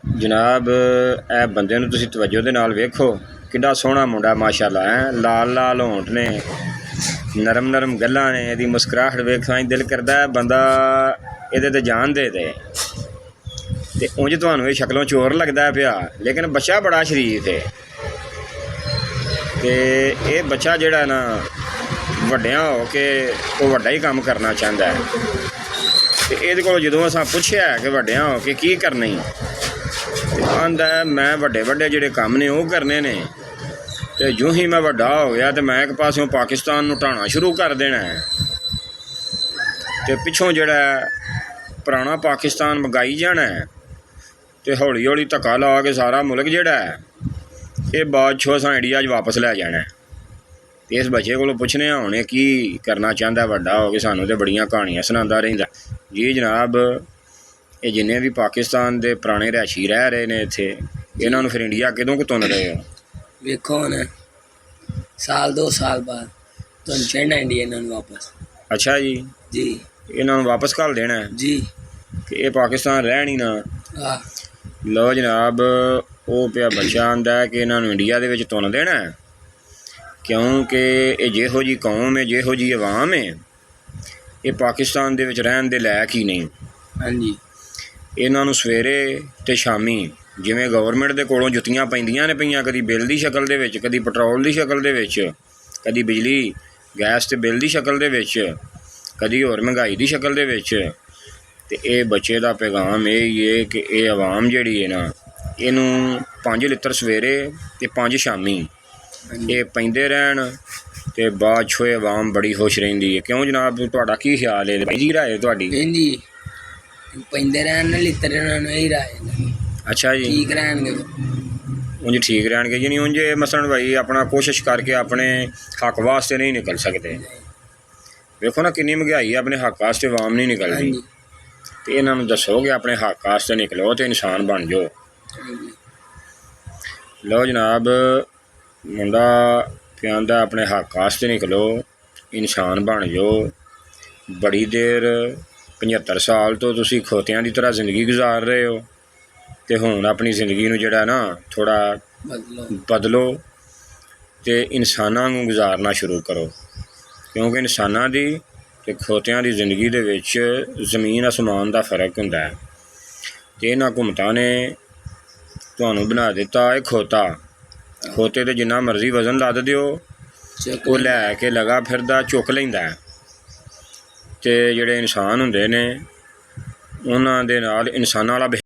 जनाब ए बंदे नूं तुसीं तवज्जो दे नाल वेखो किड्डा सोहना मुंडा माशाअल्लाह है। लाल लाल होंठ ने, नरम नरम गल्लां ने, इहदी मुस्कराहट वेखा दिल करदा है बंदा इहदे ते जान दे दे। ते उंज तुहानूं ये शक्लों चोर लगदा पिया, लेकिन बच्चा बड़ा शरीफ है। ते ये बच्चा जिहड़ा ना वड्डियां हो के वो वड्डा ही काम करना चाहता है। ते इहदे कोलों जदों असां पुछया कि वड्डियां हो के की करनी, आंदा है मैं वड्डे वड्डे जिहड़े कम ने वो करने ने। तो जो ही मैं वड्डा हो गया तो मैं एक पासों पाकिस्तान नूं ढाणा शुरू कर देना है, तो पिछों जिहड़ा पुराना पाकिस्तान मंगाई जाना है। तो हौली हौली धक्का ला के सारा मुल्क जिहड़ा है ये बाद चो असां इंडिया च वापस लै जाना है। तो इस बच्चे को पुछने हुणे की करना चाहता वड्डा हो के, सानूं तो बड़ियां कहानियां सुणांदा रहिंदा। जी जनाब, ये जिन्ने भी पाकिस्तान के पुराने रहायशी रह रहे ने इत्थे, इन्हां नूं फिर इंडिया कदों कि तुन रहे हो? वेखो हुण साल 2 साल बाद तुम चढ़ना इंडिया इन्हां नूं वापस। अच्छा जी, जी इन्हां नूं वापस घल देना है जी, कि ये पाकिस्तान रहन ही ना। आ लो जनाब, वो पिया बच्चा आंदा है कि इन्हां नूं इंडिया दे विच तुन देना है, क्योंकि ये जिहो जी कौम है, जिहो जी अवाम है, ये पाकिस्तान दे विच रहन दे लायक ही नहीं। हाँ जी, इन्हां नूं सवेरे ते शामी जिवें गवर्नमेंट दे कोलों जुत्तियां पैंदियां ने पईयां, कदी बिल दी शक्ल दे विच, कदी पेट्रोल दी शक्ल दे विच, कदी बिजली गैस ते बिल दी शक्ल दे विच, कदी होर महंगाई दी शक्ल दे विच। ते ये बच्चे दा पैगाम यही है कि ये अवाम जिहड़ी है ना, इनू 5 लित्र सवेरे ते 5 शामी ये पैंदे रहन, ते बाद चो अवाम बड़ी खुश रहिंदी है। क्यों जनाब, तुहाडा की ख्याल है? जी राय है तुहाडी? जी पैंदे रहन लित्र इन्हां नूं यही राय है। अच्छा जी, ठीक रहणगे उंज ठीक रहणगे जी, नहीं उंज मसलन भाई अपना कोशिश करके अपने हक वास्ते नहीं निकल सकते। देखो ना किन्नी महंगाई है, अपने हक वास्ते अवाम नहीं निकलती। तो इन्हां नूं दसो कि अपने हक वास्ते निकलो तो इंसान बन जाओ। लो जनाब, मुंडा कहंदा अपने हक वास्ते निकलो, इंसान बन जाओ। बड़ी देर 75 साल तो तुसी खोतियां की तरह जिंदगी गुजार रहे हो, तो हुण अपनी जिंदगी नूं जिहड़ा ना थोड़ा बदलो तो इंसानां वांगू गुजारना शुरू करो। क्योंकि इंसानां दी ते खोतियां दी जिंदगी दे विच जमीन आसमान दा फर्क हुंदा है। ते इन्हां हुकूमतां ने तुहानूं बना दिता है खोता। खोते ते जिन्ना मर्जी वजन लद दिओ, वो लै के लगा फिरदा चुक लैंदा है। ते जिहड़े इंसान हुंदे ने उन्हां दे नाल इंसानां वाला